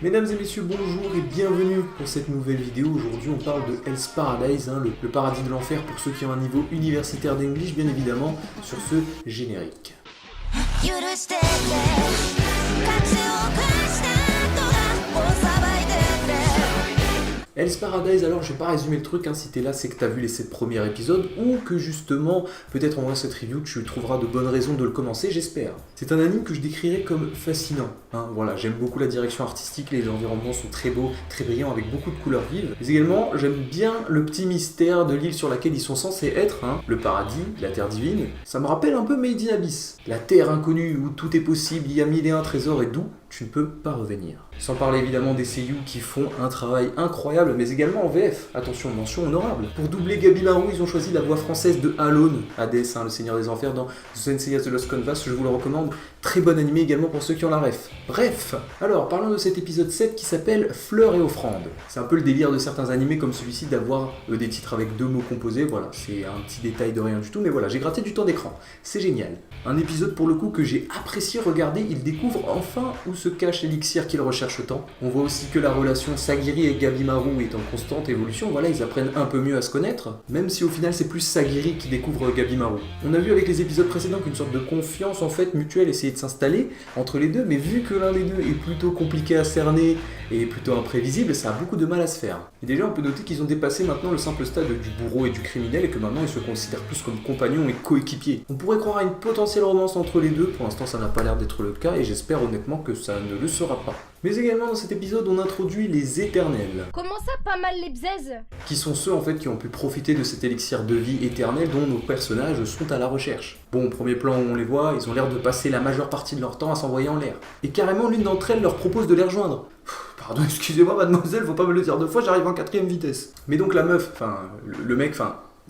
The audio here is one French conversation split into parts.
Mesdames et messieurs, bonjour et bienvenue pour cette nouvelle vidéo. Aujourd'hui on parle de Hell's Paradise, le paradis de l'enfer pour ceux qui ont un niveau universitaire d'English, bien évidemment, sur ce générique. Hell's Paradise, alors je vais pas résumer le truc, si t'es là c'est que t'as vu les 7 premiers épisodes, ou que justement, peut-être en voyant cette review, tu trouveras de bonnes raisons de le commencer, j'espère. C'est un anime que je décrirais comme fascinant. Voilà, j'aime beaucoup la direction artistique, les environnements sont très beaux, très brillants, avec beaucoup de couleurs vives. Mais également, j'aime bien le petit mystère de l'île sur laquelle ils sont censés être, le paradis, la terre divine. Ça me rappelle un peu Made in Abyss. La terre inconnue où tout est possible, il y a 1001 trésors et d'où tu ne peux pas revenir. Sans parler évidemment des seiyuu qui font un travail incroyable, mais également en VF. Attention, mention honorable. Pour doubler Gabimaru, ils ont choisi la voix française de Alone, Hades, le Seigneur des Enfers, dans Senseiya The Lost Canvas, je vous le recommande. Très bon animé également pour ceux qui ont la ref. Bref, alors parlons de cet épisode 7 qui s'appelle Fleurs et offrandes. C'est un peu le délire de certains animés comme celui-ci d'avoir des titres avec 2 mots composés, voilà, c'est un petit détail de rien du tout, mais voilà, j'ai gratté du temps d'écran. C'est génial. Un épisode pour le coup que j'ai apprécié regarder, il découvre enfin où se cache l'élixir qu'il recherche tant. On voit aussi que la relation Sagiri et Gabimaru est en constante évolution, voilà, ils apprennent un peu mieux à se connaître, même si au final c'est plus Sagiri qui découvre Gabimaru. On a vu avec les épisodes précédents qu'une sorte de confiance en fait mutuelle essayait de s'installer entre les deux, mais vu que l'un des deux est plutôt compliqué à cerner et plutôt imprévisible, ça a beaucoup de mal à se faire. Et déjà on peut noter qu'ils ont dépassé maintenant le simple stade du bourreau et du criminel et que maintenant ils se considèrent plus comme compagnons et coéquipiers. On pourrait croire à une potentielle romance entre les deux, pour l'instant ça n'a pas l'air d'être le cas et j'espère honnêtement que ça ne le sera pas. Mais également dans cet épisode on introduit les éternels. Comment ça pas mal les bzaises? Qui sont ceux en fait qui ont pu profiter de cet élixir de vie éternel dont nos personnages sont à la recherche. Bon, au premier plan où on les voit, ils ont l'air de passer la majeure partie de leur temps à s'envoyer en l'air. Et carrément l'une d'entre elles leur propose de les rejoindre. Pardon, excusez-moi mademoiselle, faut pas me le dire 2 fois, j'arrive en 4ème vitesse. Mais donc la meuf, le mec,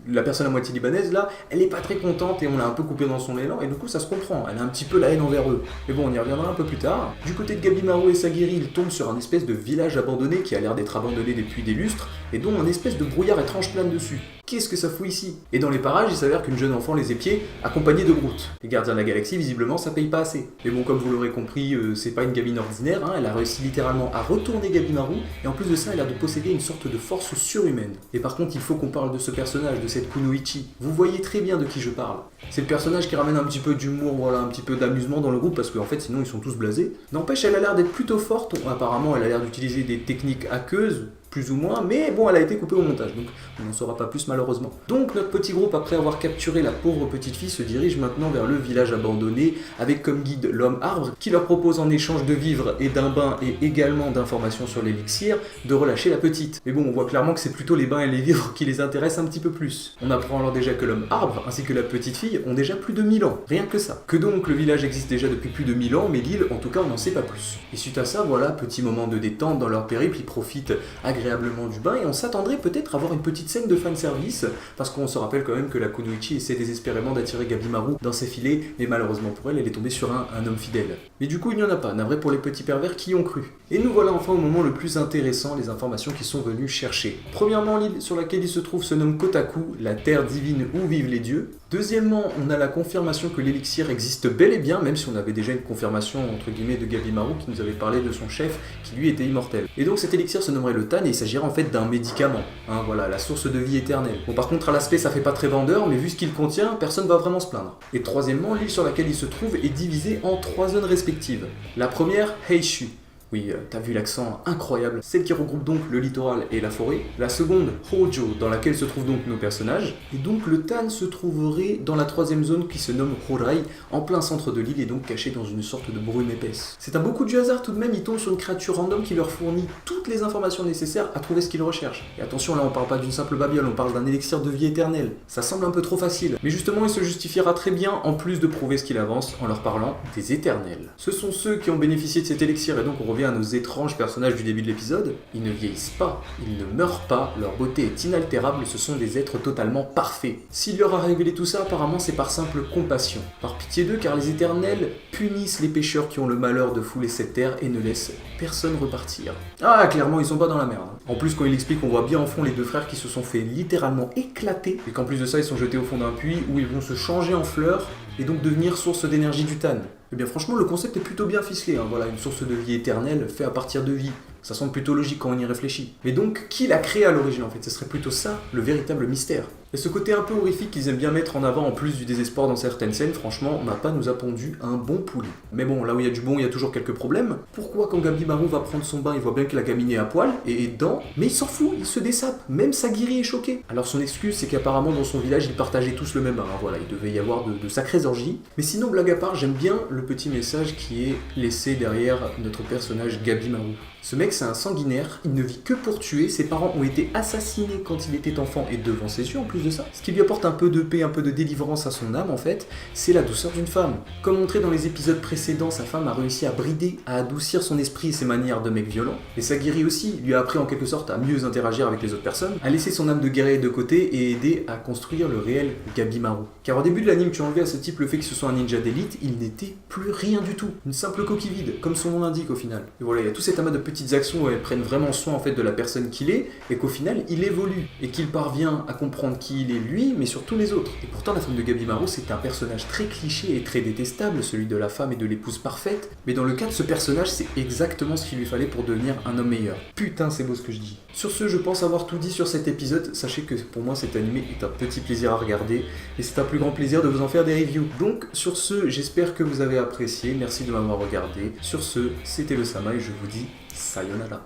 la personne à moitié libanaise là, elle est pas très contente et on l'a un peu coupée dans son élan et du coup ça se comprend, elle a un petit peu la haine envers eux. Mais bon, on y reviendra un peu plus tard. Du côté de Gabimaru et Sagiri, ils tombent sur un espèce de village abandonné qui a l'air d'être abandonné depuis des lustres et dont un espèce de brouillard étrange plane dessus. Qu'est-ce que ça fout ici? Et dans les parages, il s'avère qu'une jeune enfant les épiait, accompagnée de Groot. Les gardiens de la galaxie, visiblement, ça paye pas assez. Mais bon, comme vous l'aurez compris, c'est pas une gamine ordinaire, elle a réussi littéralement à retourner Gabimaru, et en plus de ça, elle a l'air de posséder une sorte de force surhumaine. Et par contre, il faut qu'on parle de ce personnage, de cette Kunoichi. Vous voyez très bien de qui je parle. C'est le personnage qui ramène un petit peu d'humour, voilà, un petit peu d'amusement dans le groupe, parce qu'en fait, sinon, ils sont tous blasés. N'empêche, elle a l'air d'être plutôt forte, apparemment, elle a l'air d'utiliser des techniques hackeuses, plus ou moins, mais bon, elle a été coupée au montage, donc on n'en saura pas plus malheureusement. Donc notre petit groupe, après avoir capturé la pauvre petite fille, se dirige maintenant vers le village abandonné, avec comme guide l'homme arbre, qui leur propose en échange de vivres et d'un bain et également d'informations sur l'élixir, de relâcher la petite. Mais bon, on voit clairement que c'est plutôt les bains et les vivres qui les intéressent un petit peu plus. On apprend alors déjà que l'homme arbre, ainsi que la petite fille, ont déjà plus de 1000 ans, rien que ça. Que donc le village existe déjà depuis plus de 1000 ans, mais l'île, en tout cas, on n'en sait pas plus. Et suite à ça, voilà, petit moment de détente dans leur périple, ils profitent agréablement du bain et on s'attendrait peut-être à avoir une petite scène de fanservice parce qu'on se rappelle quand même que la Kunoichi essaie désespérément d'attirer Gabimaru dans ses filets mais malheureusement pour elle, elle est tombée sur un homme fidèle. Mais du coup il n'y en a pas, navré pour les petits pervers qui y ont cru. Et nous voilà enfin au moment le plus intéressant, les informations qui sont venus chercher. Premièrement, l'île sur laquelle il se trouve se nomme Kotaku, la terre divine où vivent les dieux. Deuxièmement, on a la confirmation que l'élixir existe bel et bien, même si on avait déjà une confirmation entre guillemets de Gabimaru qui nous avait parlé de son chef qui lui était immortel. Et donc cet élixir se nommerait le Tan et il s'agirait en fait d'un médicament, voilà, la source de vie éternelle. Bon par contre à l'aspect ça fait pas très vendeur, mais vu ce qu'il contient, personne va vraiment se plaindre. Et troisièmement, l'île sur laquelle il se trouve est divisée en 3 zones respectives. La première, Heishu. Oui, t'as vu l'accent incroyable. Celle qui regroupe donc le littoral et la forêt. La seconde, Hojo, dans laquelle se trouvent donc nos personnages. Et donc le Tan se trouverait dans la 3ème zone qui se nomme Horai, en plein centre de l'île et donc caché dans une sorte de brume épaisse. C'est un beau coup de hasard tout de même, ils tombent sur une créature random qui leur fournit toutes les informations nécessaires à trouver ce qu'ils recherchent. Et attention, là on parle pas d'une simple babiole, on parle d'un élixir de vie éternelle. Ça semble un peu trop facile. Mais justement, il se justifiera très bien en plus de prouver ce qu'il avance en leur parlant des éternels. Ce sont ceux qui ont bénéficié de cet élixir et donc on revient à nos étranges personnages du début de l'épisode. Ils ne vieillissent pas, ils ne meurent pas, leur beauté est inaltérable, ce sont des êtres totalement parfaits. S'il leur a révélé tout ça, apparemment c'est par simple compassion. Par pitié d'eux, car les éternels punissent les pécheurs qui ont le malheur de fouler cette terre et ne laissent personne repartir. Ah, clairement ils sont pas dans la merde. En plus quand il explique, on voit bien en fond les 2 frères qui se sont fait littéralement éclater, et qu'en plus de ça ils sont jetés au fond d'un puits où ils vont se changer en fleurs et donc devenir source d'énergie du Tan. Eh bien franchement, le concept est plutôt bien ficelé, hein. Voilà, une source de vie éternelle faite à partir de vie. Ça semble plutôt logique quand on y réfléchit. Mais donc, qui l'a créé à l'origine en fait? Ce serait plutôt ça, le véritable mystère. Et ce côté un peu horrifique qu'ils aiment bien mettre en avant en plus du désespoir dans certaines scènes, franchement, Mappa nous a pondu un bon poulet. Mais bon, là où il y a du bon, il y a toujours quelques problèmes. Pourquoi quand Gabimaru va prendre son bain, il voit bien que la gamine est à poil et est dedans, mais il s'en fout, il se dessape, même Sagiri est choqué. Alors son excuse, c'est qu'apparemment dans son village, ils partageaient tous le même bain, hein. Voilà, il devait y avoir de sacrées orgies. Mais sinon, blague à part, j'aime bien le petit message qui est laissé derrière notre personnage Gabimaru. Ce mec, c'est un sanguinaire, il ne vit que pour tuer, ses parents ont été assassinés quand il était enfant et devant ses yeux en plus de ça. Ce qui lui apporte un peu de paix, un peu de délivrance à son âme en fait, c'est la douceur d'une femme. Comme montré dans les épisodes précédents, sa femme a réussi à brider, à adoucir son esprit et ses manières de mec violent. Et Sagiri aussi lui a appris en quelque sorte à mieux interagir avec les autres personnes, à laisser son âme de guerrier de côté et aider à construire le réel Gabimaru. Car au début de l'anime, tu as enlevé à ce type le fait que ce soit un ninja d'élite, il n'était plus rien du tout. Une simple coquille vide, comme son nom l'indique au final. Et voilà, il y a tout cet amas de petites actions où elles prennent vraiment soin en fait de la personne qu'il est et qu'au final il évolue et qu'il parvient à comprendre qui il est lui mais surtout les autres. Et pourtant la femme de Gabimaru c'est un personnage très cliché et très détestable, celui de la femme et de l'épouse parfaite, mais dans le cas de ce personnage c'est exactement ce qu'il lui fallait pour devenir un homme meilleur. Putain c'est beau ce que je dis. Sur ce je pense avoir tout dit sur cet épisode, sachez que pour moi cet animé est un petit plaisir à regarder et c'est un plus grand plaisir de vous en faire des reviews. Donc sur ce j'espère que vous avez apprécié, merci de m'avoir regardé. Sur ce c'était le Sama et je vous dis sayonara.